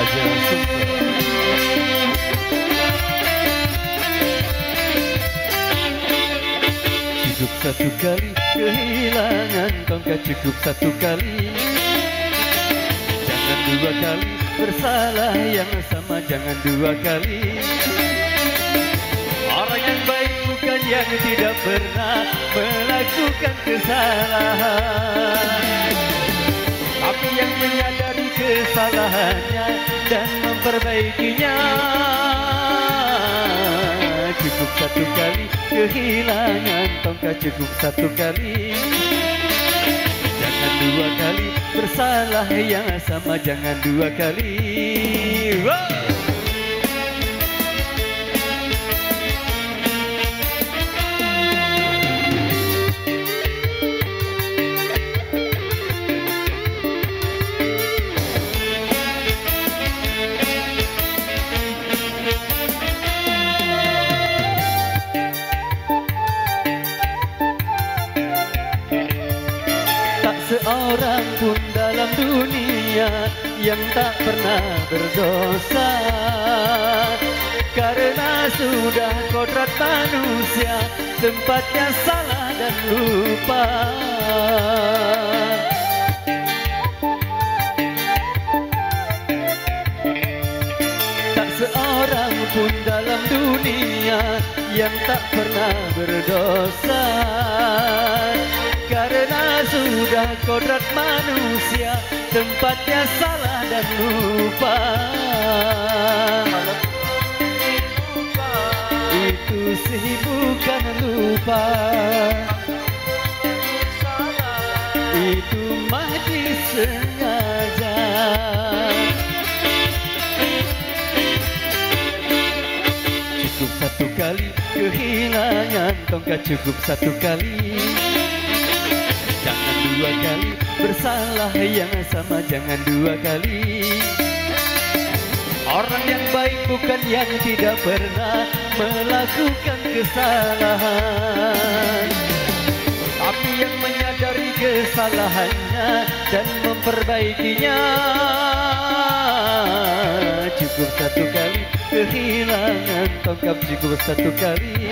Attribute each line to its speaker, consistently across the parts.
Speaker 1: Raja Sumber. Cukup satu kali kehilangan tongkat, cukup satu kali. Jangan dua kali bersalah yang sama, jangan dua kali. Orang yang baik bukan yang tidak pernah melakukan kesalahan, tapi yang menyadari kesalahannya dan memperbaikinya. Cukup satu kali kehilangan tongkat, cukup satu kali. Jangan dua kali bersalah yang sama, jangan dua kali. Wow! Seorang pun dalam dunia yang tak pernah berdosa, karena sudah kodrat manusia tempatnya salah dan lupa. Tak seorang pun dalam dunia yang tak pernah berdosa, karena sudah kodrat manusia tempatnya salah dan lupa. Itu sih bukan lupa, itu mah disengaja. Cukup satu kali kehilangan tongkat, cukup satu kali. Jangan dua kali bersalah yang sama, jangan dua kali. Orang yang baik bukan yang tidak pernah melakukan kesalahan, tapi yang menyadari kesalahannya dan memperbaikinya. Cukup satu kali kehilangan tongkat, cukup satu kali.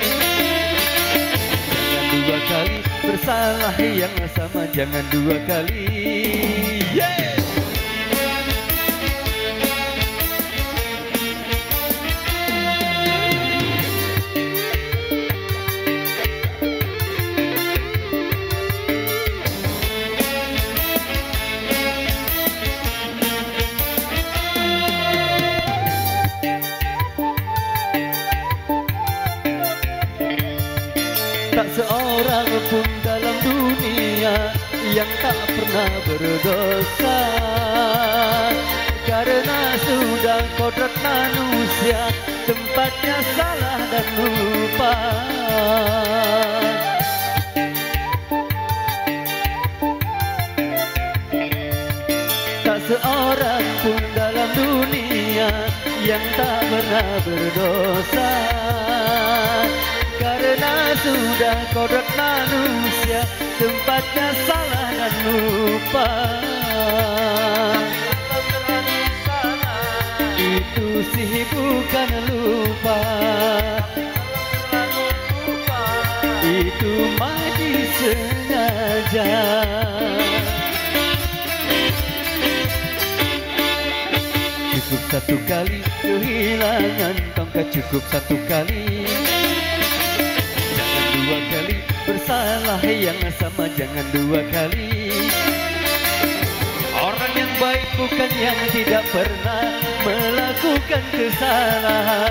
Speaker 1: Dua kali bersalah yang sama, jangan dua kali. Yeah! Tak seorang pun dalam dunia yang tak pernah berdosa, karena sudah kodrat manusia tempatnya salah dan lupa. Tak seorang pun dalam dunia yang tak pernah berdosa, karena sudah kodrat manusia tempatnya salah dan lupa. Itu sih bukan lupa, itu mah disengaja. Cukup satu kali kehilangan tongkat, cukup satu kali. Dua kali bersalah yang sama, jangan dua kali. Orang yang baik bukan yang tidak pernah melakukan kesalahan,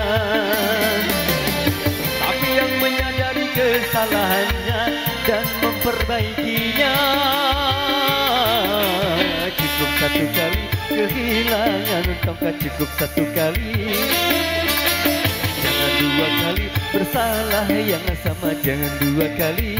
Speaker 1: tapi yang menyadari kesalahannya dan memperbaikinya. Cukup satu kali kehilangan tongkat, cukup satu kali. Jangan dua kali bersalah yang sama, jangan dua kali.